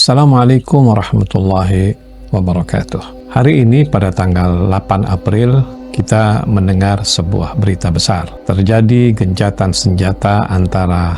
Assalamualaikum warahmatullahi wabarakatuh. Hari ini pada tanggal 8 April kita mendengar sebuah berita besar. Terjadi gencatan senjata antara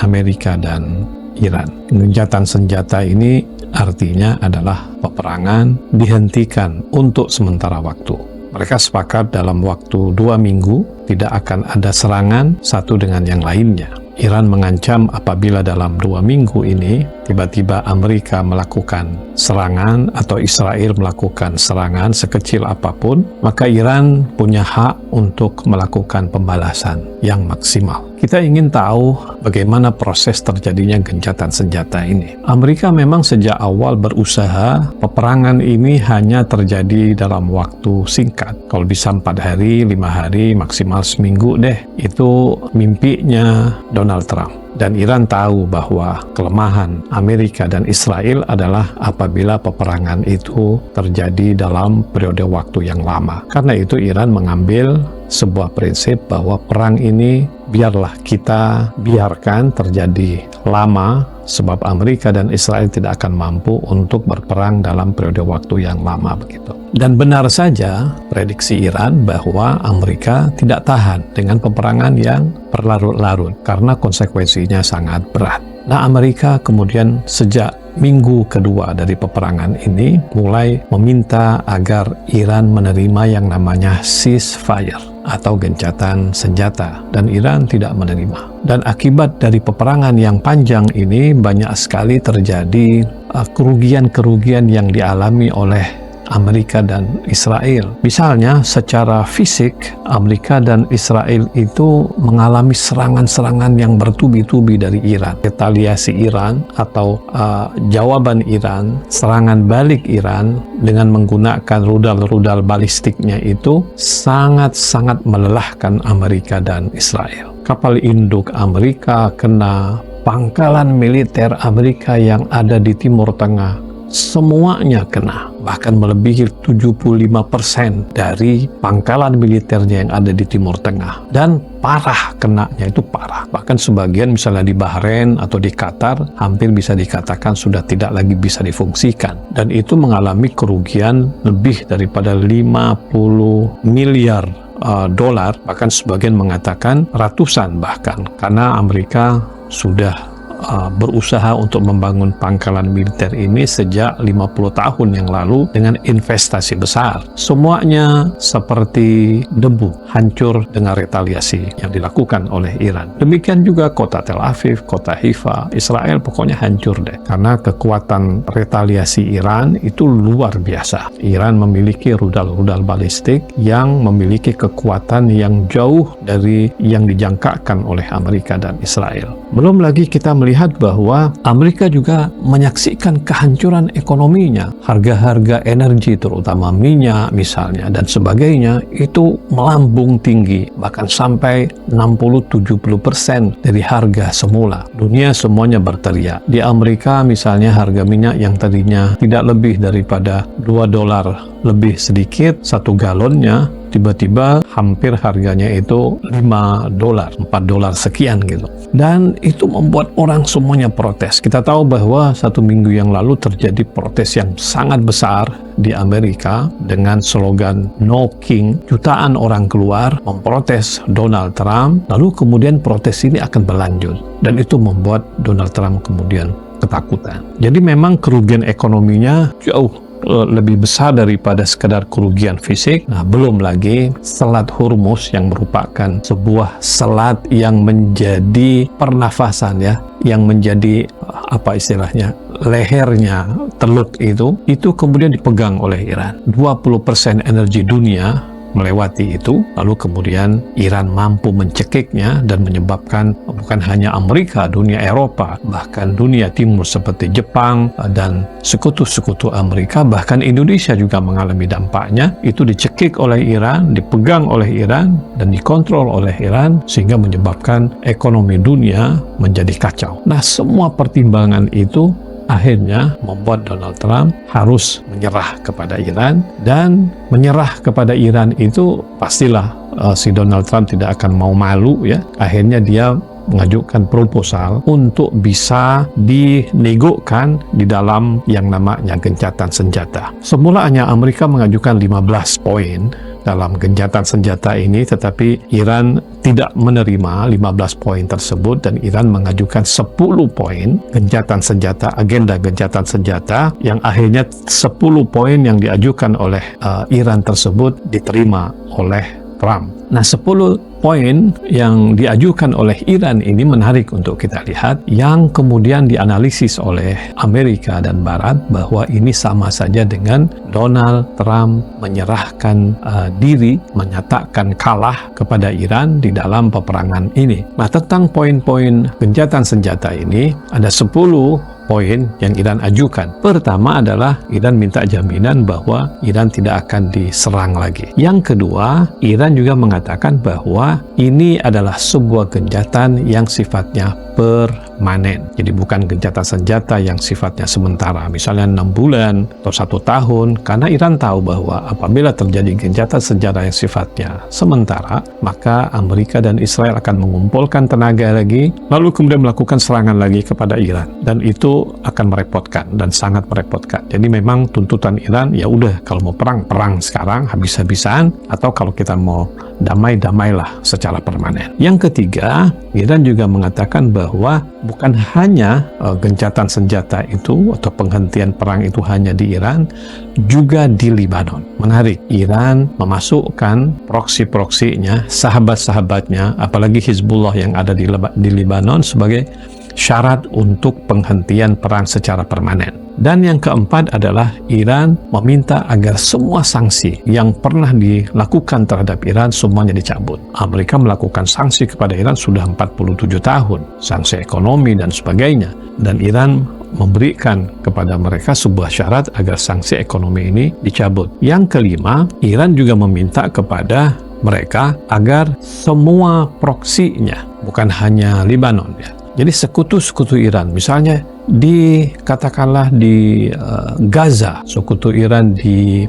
Amerika dan Iran. Gencatan senjata ini artinya adalah peperangan dihentikan untuk sementara waktu. Mereka sepakat dalam waktu 2 minggu tidak akan ada serangan satu dengan yang lainnya. Iran mengancam apabila dalam 2 minggu ini tiba-tiba Amerika melakukan serangan atau Israel melakukan serangan sekecil apapun, maka Iran punya hak untuk melakukan pembalasan yang maksimal. Kita ingin tahu bagaimana proses terjadinya gencatan senjata ini. Amerika memang sejak awal berusaha peperangan ini hanya terjadi dalam waktu singkat. Kalau bisa 4 hari, 5 hari, maksimal seminggu deh. Itu mimpinya Donald Trump. Dan Iran tahu bahwa kelemahan Amerika dan Israel adalah apabila peperangan itu terjadi dalam periode waktu yang lama. Karena itu Iran mengambil sebuah prinsip bahwa perang ini biarlah kita biarkan terjadi lama, sebab Amerika dan Israel tidak akan mampu untuk berperang dalam periode waktu yang lama begitu. Dan benar saja prediksi Iran bahwa Amerika tidak tahan dengan peperangan yang berlarut-larut karena konsekuensinya sangat berat. Nah, Amerika kemudian sejak minggu kedua dari peperangan ini mulai meminta agar Iran menerima yang namanya ceasefire atau gencatan senjata, dan Iran tidak menerima. Dan akibat dari peperangan yang panjang ini banyak sekali terjadi kerugian-kerugian yang dialami oleh Amerika dan Israel. Misalnya secara fisik Amerika dan Israel itu mengalami serangan-serangan yang bertubi-tubi dari Iran. Retaliasi Iran atau jawaban Iran, serangan balik Iran dengan menggunakan rudal-rudal balistiknya itu sangat-sangat melelahkan Amerika dan Israel. Kapal induk Amerika kena, pangkalan militer Amerika yang ada di Timur Tengah semuanya kena, bahkan melebihi 75% dari pangkalan militernya yang ada di Timur Tengah. Dan parah, kenanya itu parah. Bahkan sebagian misalnya di Bahrain atau di Qatar hampir bisa dikatakan sudah tidak lagi bisa difungsikan. Dan itu mengalami kerugian lebih daripada 50 miliar dolar, bahkan sebagian mengatakan ratusan bahkan, karena Amerika sudah berusaha untuk membangun pangkalan militer ini sejak 50 tahun yang lalu dengan investasi besar. Semuanya seperti debu, hancur dengan retaliasi yang dilakukan oleh Iran. Demikian juga kota Tel Aviv, kota Haifa, Israel pokoknya hancur deh. Karena kekuatan retaliasi Iran itu luar biasa. Iran memiliki rudal-rudal balistik yang memiliki kekuatan yang jauh dari yang dijangkakan oleh Amerika dan Israel. Belum lagi kita melihat bahwa Amerika juga menyaksikan kehancuran ekonominya. Harga-harga energi terutama minyak misalnya dan sebagainya itu melambung tinggi, bahkan sampai 60-70% dari harga semula. Dunia semuanya berteriak. Di Amerika misalnya harga minyak yang tadinya tidak lebih daripada $2 lebih sedikit 1 galonnya, tiba-tiba hampir harganya itu $5, $4 sekian gitu. Dan itu membuat orang semuanya protes. Kita tahu bahwa 1 minggu yang lalu terjadi protes yang sangat besar di Amerika dengan slogan No King. Jutaan orang keluar memprotes Donald Trump, lalu kemudian protes ini akan berlanjut. Dan itu membuat Donald Trump kemudian ketakutan. Jadi memang kerugian ekonominya jauh lebih besar daripada sekadar kerugian fisik. Nah, belum lagi Selat Hormuz yang merupakan sebuah selat yang menjadi pernafasan ya, yang menjadi apa istilahnya, lehernya teluk itu kemudian dipegang oleh Iran. 20% energi dunia melewati itu, lalu kemudian Iran mampu mencekiknya dan menyebabkan bukan hanya Amerika, dunia Eropa, bahkan dunia timur seperti Jepang dan sekutu-sekutu Amerika, bahkan Indonesia juga mengalami dampaknya. Itu dicekik oleh Iran, dipegang oleh Iran, dan dikontrol oleh Iran, sehingga menyebabkan ekonomi dunia menjadi kacau. Nah, semua pertimbangan itu akhirnya membuat Donald Trump harus menyerah kepada Iran, dan menyerah kepada Iran itu pastilah si Donald Trump tidak akan mau malu ya. Akhirnya dia mengajukan proposal untuk bisa dinegokan di dalam yang namanya gencatan senjata. Semula hanya Amerika mengajukan 15 poin dalam gencatan senjata ini, tetapi Iran tidak menerima 15 poin tersebut dan Iran mengajukan 10 poin gencatan senjata, agenda gencatan senjata, yang akhirnya 10 poin yang diajukan oleh Iran tersebut diterima oleh Trump. Nah, 10 poin yang diajukan oleh Iran ini menarik untuk kita lihat, yang kemudian dianalisis oleh Amerika dan Barat bahwa ini sama saja dengan Donald Trump menyerahkan diri, menyatakan kalah kepada Iran di dalam peperangan ini. Nah, tentang poin-poin gencatan senjata ini, ada 10 poin yang Iran ajukan. Pertama adalah Iran minta jaminan bahwa Iran tidak akan diserang lagi. Yang kedua, Iran juga mengatakan bahwa ini adalah sebuah gencatan yang sifatnya permanen. Jadi bukan gencatan senjata yang sifatnya sementara, misalnya 6 bulan atau 1 tahun, karena Iran tahu bahwa apabila terjadi gencatan senjata yang sifatnya sementara, maka Amerika dan Israel akan mengumpulkan tenaga lagi, lalu kemudian melakukan serangan lagi kepada Iran, dan itu akan merepotkan dan sangat merepotkan. Jadi memang tuntutan Iran, ya udah, kalau mau perang, perang sekarang habis-habisan, atau kalau kita mau damai, damailah secara permanen. Yang ketiga, Iran juga mengatakan bahwa bukan hanya gencatan senjata itu atau penghentian perang itu hanya di Iran, juga di Lebanon. Menarik, Iran memasukkan proksi-proksinya, sahabat-sahabatnya, apalagi Hizbullah yang ada di Lebanon sebagai syarat untuk penghentian perang secara permanen. Dan yang keempat adalah Iran meminta agar semua sanksi yang pernah dilakukan terhadap Iran semuanya dicabut. Amerika melakukan sanksi kepada Iran sudah 47 tahun, sanksi ekonomi dan sebagainya. Dan Iran memberikan kepada mereka sebuah syarat agar sanksi ekonomi ini dicabut. Yang kelima, Iran juga meminta kepada mereka agar semua proksinya, bukan hanya Lebanon ya, jadi sekutu-sekutu Iran, misalnya katakanlah di Gaza, sekutu Iran di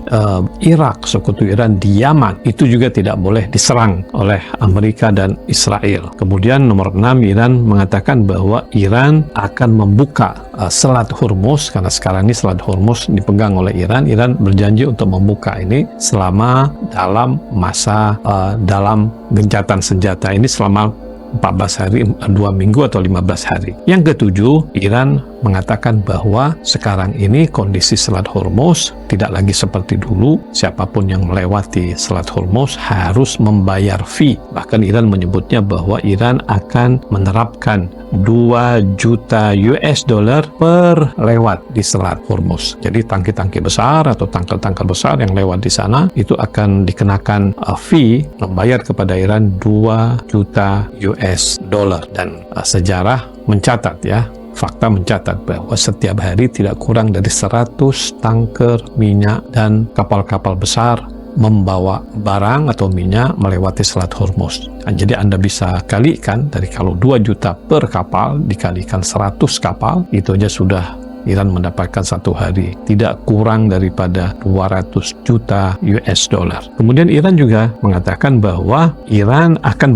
Irak, sekutu Iran di Yaman, itu juga tidak boleh diserang oleh Amerika dan Israel. Kemudian nomor 6, Iran mengatakan bahwa Iran akan membuka Selat Hormuz, karena sekarang ini Selat Hormuz dipegang oleh Iran. Iran berjanji untuk membuka ini selama dalam masa dalam gencatan senjata ini selama 14 hari, 2 minggu atau 15 hari. Yang ketujuh, Iran mengatakan bahwa sekarang ini kondisi Selat Hormuz tidak lagi seperti dulu. Siapapun yang melewati Selat Hormuz harus membayar fee. Bahkan Iran menyebutnya bahwa Iran akan menerapkan 2 juta US dollar per lewat di Selat Hormuz. Jadi tangki-tangki besar atau tangkal-tangkal besar yang lewat di sana itu akan dikenakan fee, membayar kepada Iran 2 juta US dollar. Dan sejarah mencatat ya, fakta mencatat bahwa setiap hari tidak kurang dari 100 tanker minyak dan kapal-kapal besar membawa barang atau minyak melewati Selat Hormuz. Jadi Anda bisa kalikan, dari kalau 2 juta per kapal dikalikan 100 kapal, itu aja sudah Iran mendapatkan satu hari tidak kurang daripada 200 juta US dollar. Kemudian Iran juga mengatakan bahwa Iran akan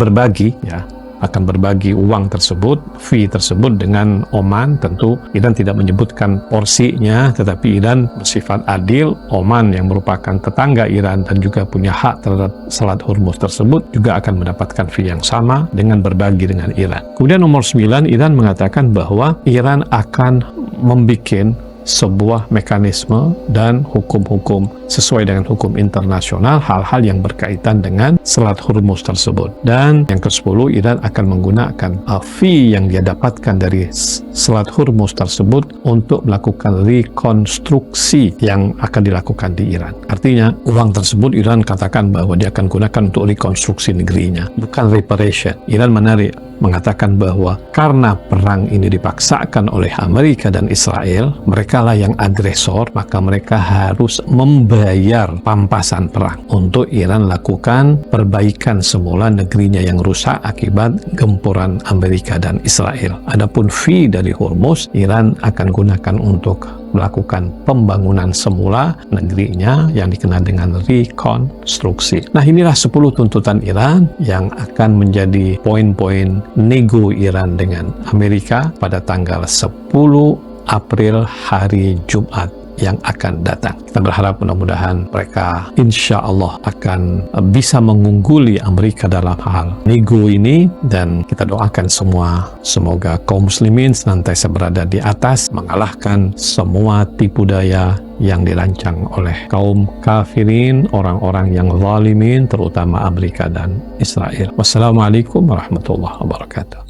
berbagi uang tersebut, fee tersebut dengan Oman. Tentu Iran tidak menyebutkan porsinya, tetapi Iran bersifat adil. Oman yang merupakan tetangga Iran dan juga punya hak terhadap Selat Hormuz tersebut juga akan mendapatkan fee yang sama dengan berbagi dengan Iran. Kemudian nomor 9, Iran mengatakan bahwa Iran akan membuat sebuah mekanisme dan hukum-hukum sesuai dengan hukum internasional, hal-hal yang berkaitan dengan Selat Hormuz tersebut. Dan yang ke-10, Iran akan menggunakan fee yang dia dapatkan dari Selat Hormuz tersebut untuk melakukan rekonstruksi yang akan dilakukan di Iran. Artinya, uang tersebut Iran katakan bahwa dia akan gunakan untuk rekonstruksi negerinya, bukan reparation. Iran mengatakan bahwa karena perang ini dipaksakan oleh Amerika dan Israel, mereka mereka lah yang agresor, maka mereka harus membayar pampasan perang untuk Iran lakukan perbaikan semula negerinya yang rusak akibat gempuran Amerika dan Israel. Adapun fee dari Hormuz, Iran akan gunakan untuk melakukan pembangunan semula negerinya yang dikenal dengan rekonstruksi. Nah, inilah 10 tuntutan Iran yang akan menjadi poin-poin nego Iran dengan Amerika pada tanggal 10 April hari Jumat yang akan datang. Kita berharap mudah-mudahan mereka insya Allah akan bisa mengungguli Amerika dalam hal nego ini, dan kita doakan semua semoga kaum muslimin senantiasa berada di atas, mengalahkan semua tipu daya yang dirancang oleh kaum kafirin, orang-orang yang zalimin, terutama Amerika dan Israel. Wassalamualaikum warahmatullahi wabarakatuh.